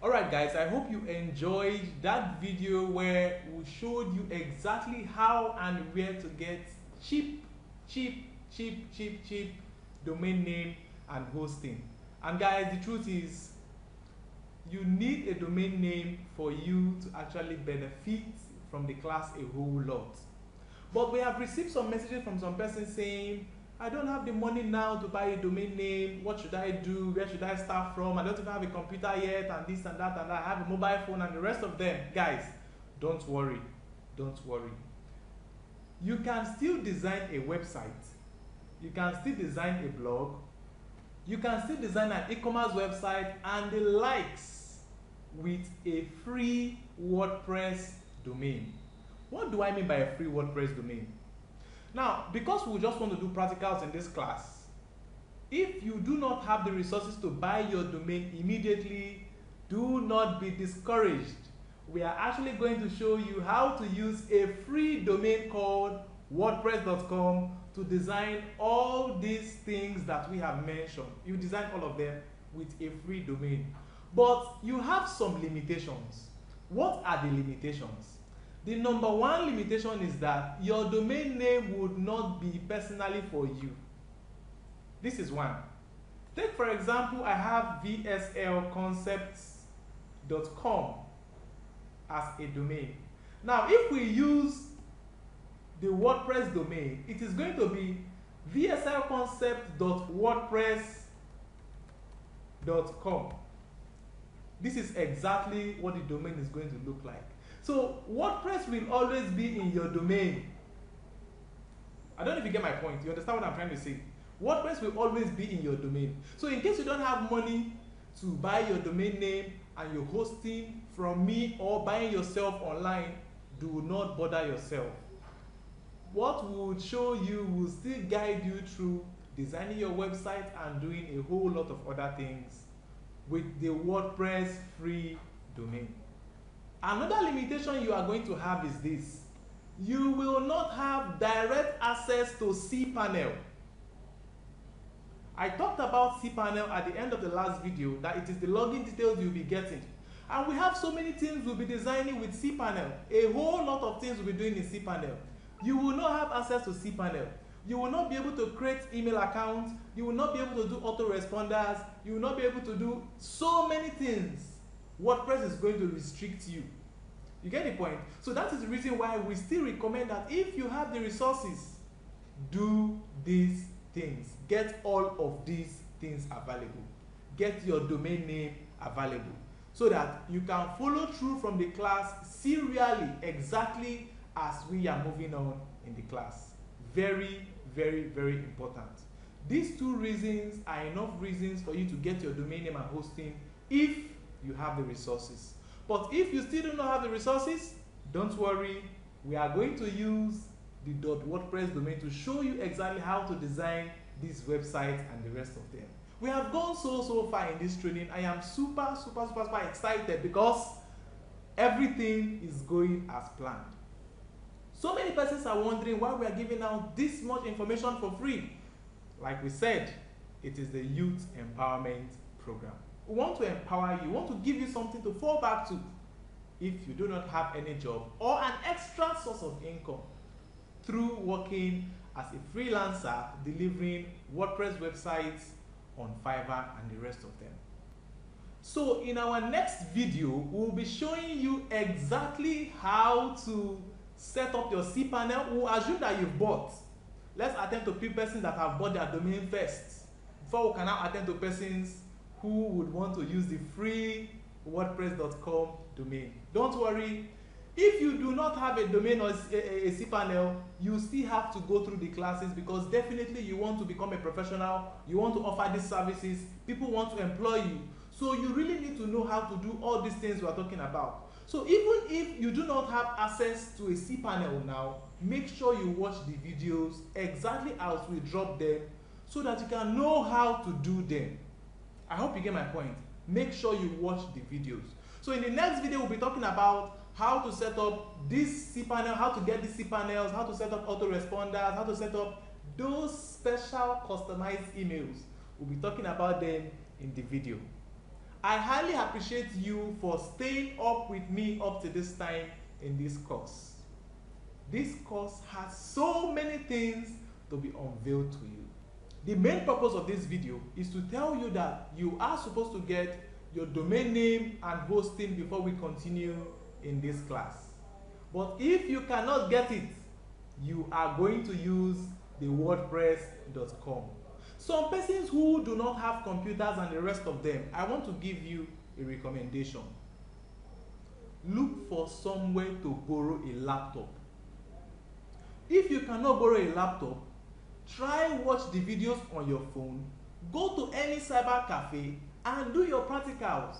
Alright guys, I hope you enjoyed that video where we showed you exactly how and where to get cheap domain name and hosting. And guys, the truth is you need a domain name for you to actually benefit from the class a whole lot. But we have received some messages from some person saying, I don't have the money now to buy a domain name. What should I do? Where should I start from? I don't even have a computer yet, and this and that and that. I have a mobile phone and the rest of them. Guys, don't worry. Don't worry. You can still design a website. You can still design a blog. You can still design an e-commerce website and the likes with a free WordPress domain. What do I mean by a free WordPress domain? Now, because we just want to do practicals in this class, if you do not have the resources to buy your domain immediately, do not be discouraged. We are actually going to show you how to use a free domain called WordPress.com to design all these things that we have mentioned. You design all of them with a free domain. But you have some limitations. What are the limitations? The number one limitation is that your domain name would not be personally for you. This is one. Take for example, I have V.S.L concepts.com as a domain. Now, if we use the WordPress domain, it is going to be vslconcept.wordpress.com. This is exactly what the domain is going to look like. So WordPress will always be in your domain. I don't know if you get my point. You understand what I'm trying to say? WordPress will always be in your domain. So in case you don't have money to buy your domain name and you're hosting from me or buying yourself online, do not bother yourself. What we will show you will still guide you through designing your website and doing a whole lot of other things with the WordPress free domain. Another limitation you are going to have is this. You will not have direct access to cPanel. I talked about cPanel at the end of the last video, that it is the login details you'll be getting. And we have so many things we'll be designing with cPanel. A whole lot of things we'll be doing in cPanel. You will not have access to cPanel. You will not be able to create email accounts. You will not be able to do autoresponders. You will not be able to do so many things. WordPress is going to restrict you. You get the point? So that is the reason why we still recommend that if you have the resources, do these things. Get all of these things available. Get your domain name available so that you can follow through from the class serially, exactly as we are moving on in the class. Very, very, very important. These two reasons are enough reasons for you to get your domain name and hosting if you have the resources. But if you still do not have the resources, don't worry. We are going to use the .wordpress domain to show you exactly how to design these websites and the rest of them. We have gone so far in this training. I am super excited because everything is going as planned. So many persons are wondering why we are giving out this much information for free. Like we said, it is the Youth Empowerment Program. We want to empower you, we want to give you something to fall back to if you do not have any job or an extra source of income through working as a freelancer delivering WordPress websites on Fiverr and the rest of them. So in our next video, we'll be showing you exactly how to set up your cPanel. We'll assume that you've bought. Let's attend to persons that have bought their domain first before we can now attend to persons who would want to use the free WordPress.com domain. Don't worry, if you do not have a domain or a cPanel, you still have to go through the classes because definitely you want to become a professional, you want to offer these services, people want to employ you. So you really need to know how to do all these things we are talking about. So even if you do not have access to a cPanel now, make sure you watch the videos exactly as we drop them so that you can know how to do them. I hope you get my point. Make sure you watch the videos. So in the next video, we'll be talking about how to set up this cPanel, how to get these cPanels, how to set up autoresponders, how to set up those special customized emails. We'll be talking about them in the video. I highly appreciate you for staying up with me up to this time in this course. This course has so many things to be unveiled to you. The main purpose of this video is to tell you that you are supposed to get your domain name and hosting before we continue in this class. But if you cannot get it, you are going to use the WordPress.com. Some persons who do not have computers and the rest of them, I want to give you a recommendation. Look for somewhere to borrow a laptop. If you cannot borrow a laptop, try watch the videos on your phone, go to any cyber cafe and do your practicals.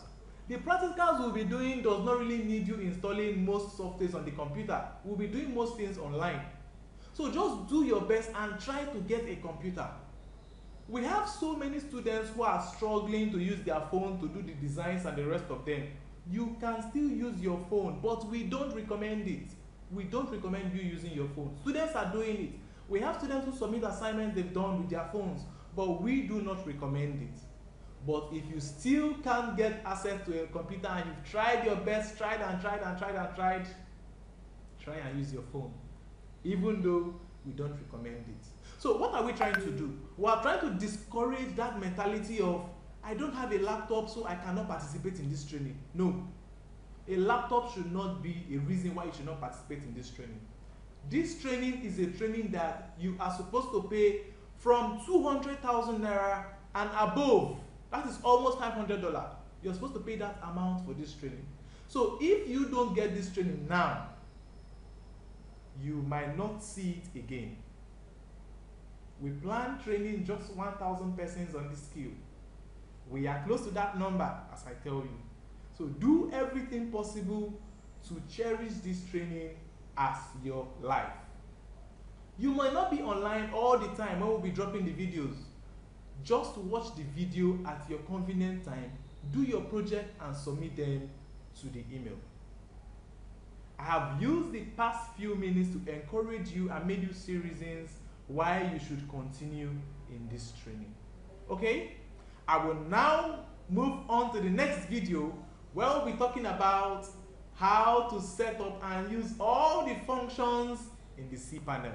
The practicals we'll be doing does not really need you installing most softwares on the computer. We'll be doing most things online. So just do your best and try to get a computer. We have so many students who are struggling to use their phone to do the designs and the rest of them. You can still use your phone, but we don't recommend it. We don't recommend you using your phone. Students are doing it. We have students who submit assignments they've done with their phones, but we do not recommend it. But if you still can't get access to a computer and you've tried your best, try and use your phone, even though we don't recommend it. So what are we trying to do? We are trying to discourage that mentality of, I don't have a laptop so I cannot participate in this training. No, a laptop should not be a reason why you should not participate in this training. This training is a training that you are supposed to pay from 200,000 naira and above. That is almost $500. You're supposed to pay that amount for this training. So if you don't get this training now, you might not see it again. We plan training just 1,000 persons on this skill. We are close to that number, as I tell you. So do everything possible to cherish this training as your life. You might not be online all the time when we'll be dropping the videos. Just watch the video at your convenient time, do your project and submit them to the email. I have used the past few minutes to encourage you and made you see reasons why you should continue in this training. Okay? I will now move on to the next video where we'll be talking about how to set up and use all the functions in the cPanel.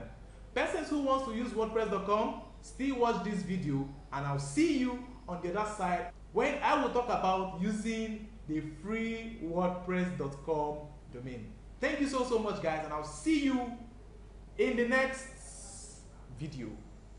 Persons who wants to use WordPress.com, still watch this video and I'll see you on the other side when I will talk about using the free WordPress.com domain. Thank you so much guys, and I'll see you in the next video.